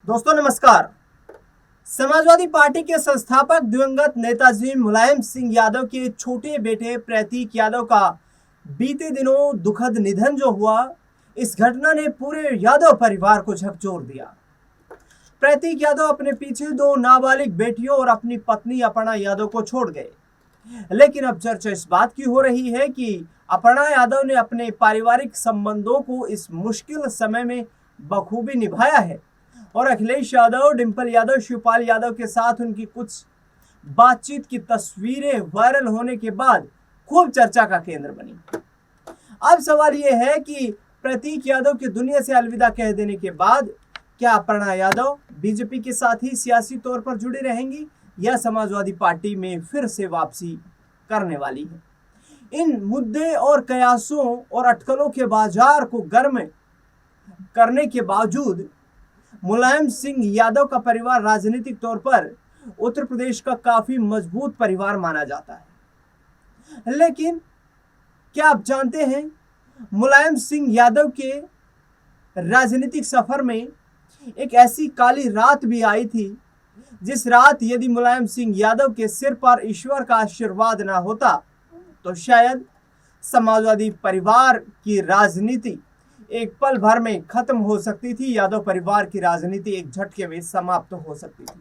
दोस्तों नमस्कार। समाजवादी पार्टी के संस्थापक दिवंगत नेताजी मुलायम सिंह यादव के छोटे बेटे प्रतीक यादव का बीते दिनों दुखद निधन जो हुआ, इस घटना ने पूरे यादव परिवार को झकझोर दिया। प्रतीक यादव अपने पीछे दो नाबालिग बेटियों और अपनी पत्नी अपर्णा यादव को छोड़ गए। लेकिन अब चर्चा इस बात की हो रही है कि अपर्णा यादव ने अपने पारिवारिक संबंधों को इस मुश्किल समय में बखूबी निभाया है और अखिलेश यादव, डिंपल यादव, शिवपाल यादव के साथ उनकी कुछ बातचीत की तस्वीरें वायरल होने के बाद खूब चर्चा का केंद्र बनी। अब सवाल यह है कि प्रतीक यादव की दुनिया से अलविदा कह देने के बाद क्या अपर्णा यादव बीजेपी के साथ ही सियासी तौर पर जुड़ी रहेंगी या समाजवादी पार्टी में फिर से वापसी करने वाली है। इन मुद्दे और कयासों और अटकलों के बाजार को गर्म करने के बावजूद मुलायम सिंह यादव का परिवार राजनीतिक तौर पर उत्तर प्रदेश का काफी मजबूत परिवार माना जाता है। लेकिन क्या आप जानते हैं, मुलायम सिंह यादव के राजनीतिक सफर में एक ऐसी काली रात भी आई थी, जिस रात यदि मुलायम सिंह यादव के सिर पर ईश्वर का आशीर्वाद ना होता तो शायद समाजवादी परिवार की राजनीति एक पल भर में खत्म हो सकती थी। यादव परिवार की राजनीति एक झटके में समाप्त हो सकती थी।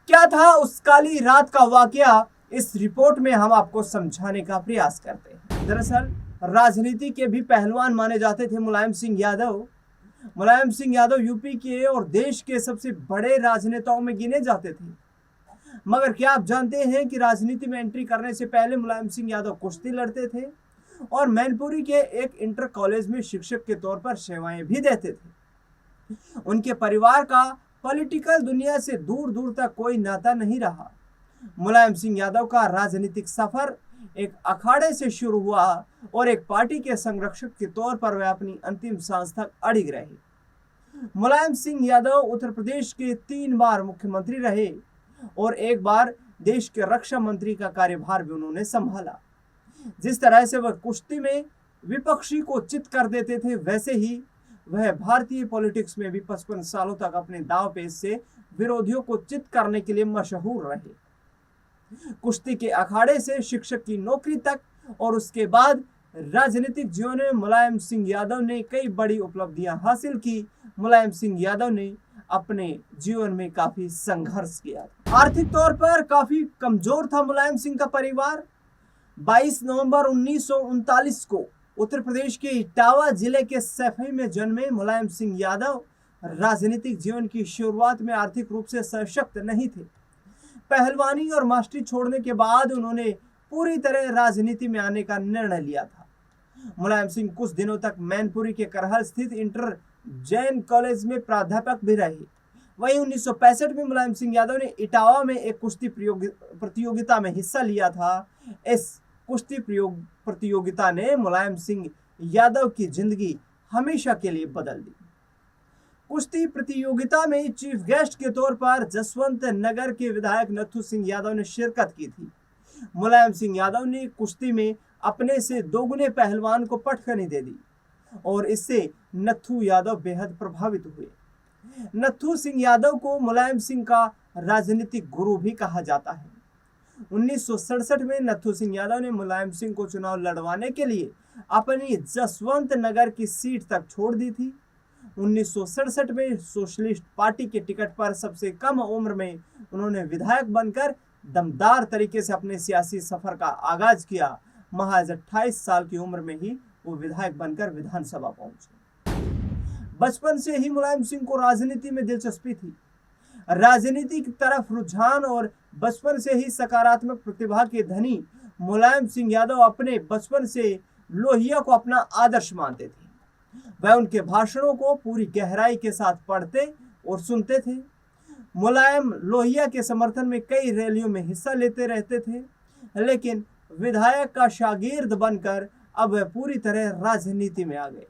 क्या था उस काली रात का वाकया, इस रिपोर्ट में हम आपको समझाने का प्रयास करते हैं। दरअसल राजनीति के भी पहलवान माने जाते थे मुलायम सिंह यादव। मुलायम सिंह यादव यूपी के और देश के सबसे बड़े राजनेताओं में गिने जाते थे। मगर क्या आप जानते हैं कि राजनीति में एंट्री करने से पहले मुलायम सिंह यादव कुश्ती लड़ते थे और मैनपुरी के एक इंटर कॉलेज में शिक्षक के तौर पर सेवाएं भी देते थे। उनके परिवार का पॉलिटिकल दुनिया से दूर दूर तक कोई नाता नहीं रहा। मुलायम सिंह यादव का राजनीतिक सफर एक अखाड़े से शुरू हुआ और एक पार्टी के संरक्षक के तौर पर वे अपनी अंतिम सांस तक अड़िग रहे। मुलायम सिंह यादव उत्तर प्रदेश के 3 बार मुख्यमंत्री रहे और एक बार देश के रक्षा मंत्री का कार्यभार भी उन्होंने संभाला। जिस तरह से वह कुश्ती में विपक्षी को चित कर देते थे, वैसे ही वह भारतीय पॉलिटिक्स में भी 55 सालों तक अपने दांव पेच से विरोधियों को चित करने के लिए मशहूर रहे। कुश्ती के अखाड़े से शिक्षक की नौकरी तक और उसके बाद राजनीतिक जीवन में मुलायम सिंह यादव ने कई बड़ी उपलब्धियां हासिल की। मुलायम सिंह यादव ने अपने जीवन में काफी संघर्ष किया। आर्थिक तौर पर काफी कमजोर था मुलायम सिंह का परिवार। 22 नवंबर 1939 को उत्तर प्रदेश के इटावा जिले के सैफई में जन्मे मुलायम सिंह यादव राजनीतिक जीवन की शुरुआत में आर्थिक रूप से सशक्त नहीं थे। पहलवानी और मास्टरी छोड़ने के बाद उन्होंने पूरी तरह राजनीति में आने का निर्णय लिया था। मुलायम सिंह कुछ दिनों तक मैनपुरी के करहल स्थित इंटर जैन कॉलेज में प्राध्यापक भी रहे। वहीं 1965 में मुलायम सिंह यादव ने इटावा में एक कुश्ती प्रतियोगिता में हिस्सा लिया था। इस कुश्ती प्रतियोगिता ने मुलायम सिंह यादव की जिंदगी हमेशा के लिए बदल दी। कुश्ती प्रतियोगिता में चीफ गेस्ट के तौर पर जसवंत नगर के विधायक नथु सिंह यादव ने शिरकत की थी। मुलायम सिंह यादव ने कुश्ती में अपने से दोगुने पहलवान को पटखनी दे दी और इससे नथु यादव बेहद प्रभावित हुए। नथु सिंह यादव को मुलायम सिंह का राजनीतिक गुरु भी कहा जाता है। 1967 में नथु सिंह यादव ने मुलायम सिंह को चुनाव लड़वाने के लिए अपनी जसवंत नगर की सीट तक छोड़ दी थी। 1967 में सोशलिस्ट पार्टी के टिकट पर सबसे कम उम्र में उन्होंने विधायक बनकर दमदार तरीके से अपने सियासी सफर का आगाज किया। महज 28 साल की उम्र में ही वो विधायक बनकर विधानसभा पहुंचे। बचपन से ही मुलायम सिंह को राजनीति में दिलचस्पी थी। राजनीति की तरफ रुझान और बचपन से ही सकारात्मक प्रतिभा के धनी मुलायम सिंह यादव अपने बचपन से लोहिया को अपना आदर्श मानते थे। वह उनके भाषणों को पूरी गहराई के साथ पढ़ते और सुनते थे। मुलायम लोहिया के समर्थन में कई रैलियों में हिस्सा लेते रहते थे, लेकिन विधायक का शागिर्द बनकर अब वह पूरी तरह राजनीति में आ गए।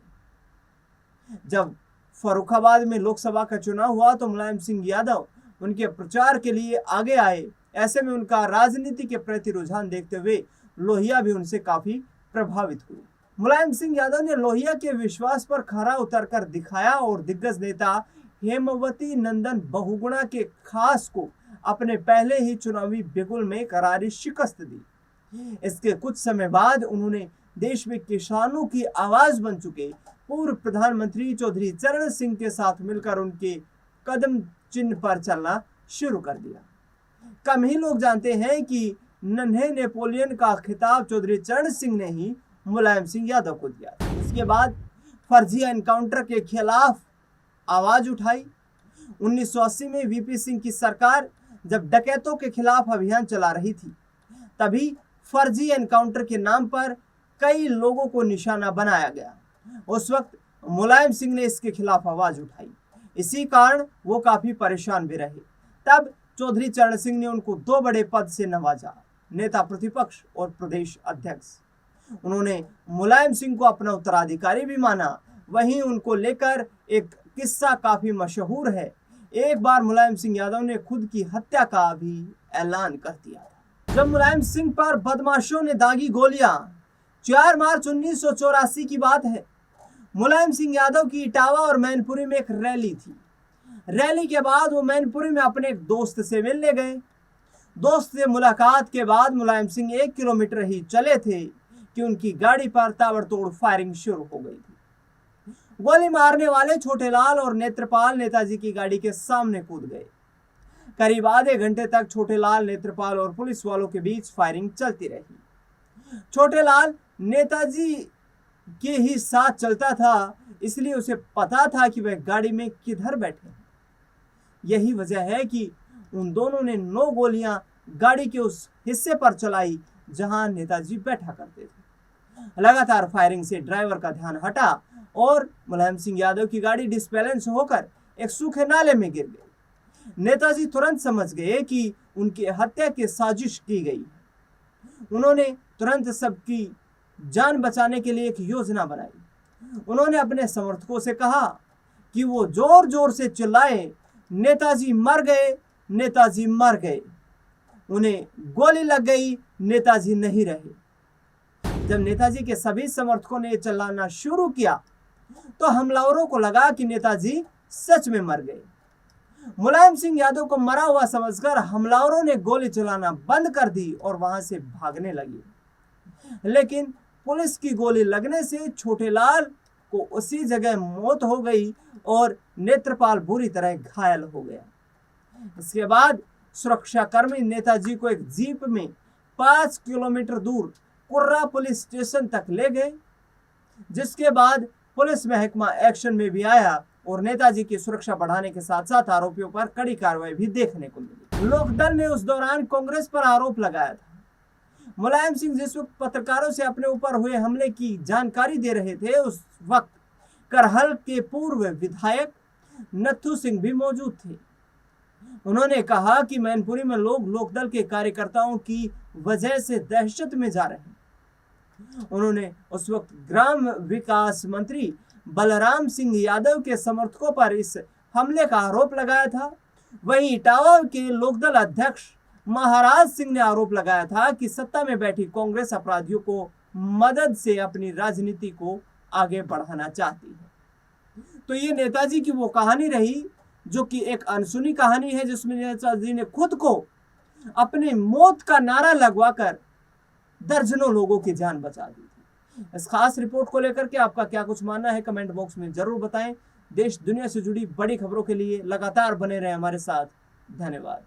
जब फर्रुखाबाद में लोकसभा का चुनाव हुआ तो मुलायम सिंह यादव उनके प्रचार के लिए आगे आए। ऐसे में उनका राजनीति के प्रति रुझान देखते हुए लोहिया भी उनसे काफी प्रभावित हुए। मुलायम सिंह यादव ने लोहिया के विश्वास पर खरा उतरकर दिखाया और दिग्गज नेता हेमवती नंदन बहुगुणा के खास को अपने पहले ही चुनावी बिगुल में करारी शिकस्त दी। इसके कुछ समय बाद उन्होंने देश में किसानों की आवाज बन चुके पूर्व प्रधानमंत्री चौधरी चरण सिंह के साथ मिलकर उनके कदम चिन्ह पर चलना शुरू कर दिया। कम ही लोग जानते हैं कि नन्हे नेपोलियन का खिताब चौधरी चरण सिंह ने ही मुलायम सिंह यादव को दिया। इसके बाद फर्जी एनकाउंटर के खिलाफ आवाज उठाई। 1980 में वीपी सिंह की सरकार जब डकैतों के खिलाफ अभियान चला रही थी, तभी फर्जी एनकाउंटर के नाम पर कई लोगों को निशाना बनाया गया। उस वक्त मुलायम सिंह ने इसके खिलाफ आवाज उठाई। इसी कारण वो काफी परेशान भी रहे। तब चौधरी चरण सिंह ने उनको 2 बड़े पद से नवाजा, नेता प्रतिपक्ष और प्रदेश अध्यक्ष। उन्होंने मुलायम सिंह को अपना उत्तराधिकारी भी माना। वहीं उनको लेकर एक किस्सा काफी मशहूर है। एक बार मुलायम सिंह यादव ने खुद की हत्या का भी ऐलान कर दिया था। जब मुलायम सिंह पर बदमाशों ने दागी गोलियां, 4 मार्च 1984 की बात है। मुलायम सिंह यादव की इटावा और मैनपुरी में एक रैली थी। रैली के बाद वो मैनपुरी में अपने एक दोस्त से मिलने गए। दोस्त से मुलाकात के बाद मुलायम सिंह 1 किलोमीटर ही चले थे कि उनकी गाड़ी पर ताबड़तोड़ फायरिंग शुरू हो गई थी। गोली मारने वाले छोटेलाल और नेत्रपाल नेताजी की गाड़ी के सामने कूद गए। करीब आधे घंटे तक छोटेलाल, नेत्रपाल और पुलिस वालों के बीच फायरिंग चलती रही। छोटेलाल नेताजी के ही साथ चलता था, इसलिए उसे पता था कि वह गाड़ी में किधर बैठे हैं। यही वजह है कि उन दोनों ने 9 गोलियां गाड़ी के उस हिस्से पर चलाई जहां नेताजी बैठा करते थे। लगातार फायरिंग से ड्राइवर का ध्यान हटा और मुलायम सिंह यादव की गाड़ी डिसबैलेंस होकर एक सूखे नाले में गिर गई। नेताजी तुरंत समझ गए कि उनकी हत्या की साजिश की गई। उन्होंने तुरंत सबकी जान बचाने के लिए एक योजना बनाई। उन्होंने अपने समर्थकों से कहा कि वो जोर जोर से चिल्लाए, नेताजी मर गए, नेताजी मर गए। उन्हें गोली लग गई, नेताजी नहीं रहे। जब नेताजी के सभी समर्थकों ने चिल्लाना शुरू किया तो हमलावरों को लगा कि नेताजी सच में मर गए। मुलायम सिंह यादव को मरा हुआ समझकर हमलावरों ने गोली चलाना बंद कर दी और वहां से भागने लगे। लेकिन पुलिस की गोली लगने से छोटेलाल को उसी जगह मौत हो गई और नेत्रपाल बुरी तरह घायल हो गया। इसके बाद सुरक्षाकर्मी नेताजी को एक जीप में 5 किलोमीटर दूर कुर्रा पुलिस स्टेशन तक ले गए, जिसके बाद पुलिस महकमा एक्शन में भी आया और नेताजी की सुरक्षा बढ़ाने के साथ साथ आरोपियों पर कड़ी कार्रवाई भी देखने को मिली। लोकदल ने उस दौरान कांग्रेस पर आरोप लगाया था। मुलायम सिंह जिस वक्त पत्रकारों से अपने ऊपर हुए हमले की जानकारी दे रहे थे, उस वक्त करहल के पूर्व विधायक नथु सिंह भी मौजूद थे। उन्होंने कहा कि मैनपुरी में लोग लोकदल के कार्यकर्ताओं की वजह से दहशत में जा रहे हैं। उन्होंने उस वक्त ग्राम विकास मंत्री बलराम सिंह यादव के समर्थकों पर इस हमले का आरोप लगाया था। वहीं इटावा के लोकदल अध्यक्ष महाराज सिंह ने आरोप लगाया था कि सत्ता में बैठी कांग्रेस अपराधियों को मदद से अपनी राजनीति को आगे बढ़ाना चाहती है। तो ये नेताजी की वो कहानी रही जो कि एक अनसुनी कहानी है, जिसमें नेताजी ने खुद को अपने मौत का नारा लगवाकर दर्जनों लोगों की जान बचा दी थी। इस खास रिपोर्ट को लेकर के आपका क्या कुछ मानना है, कमेंट बॉक्स में जरूर बताएं। देश दुनिया से जुड़ी बड़ी खबरों के लिए लगातार बने रहें हमारे साथ। धन्यवाद।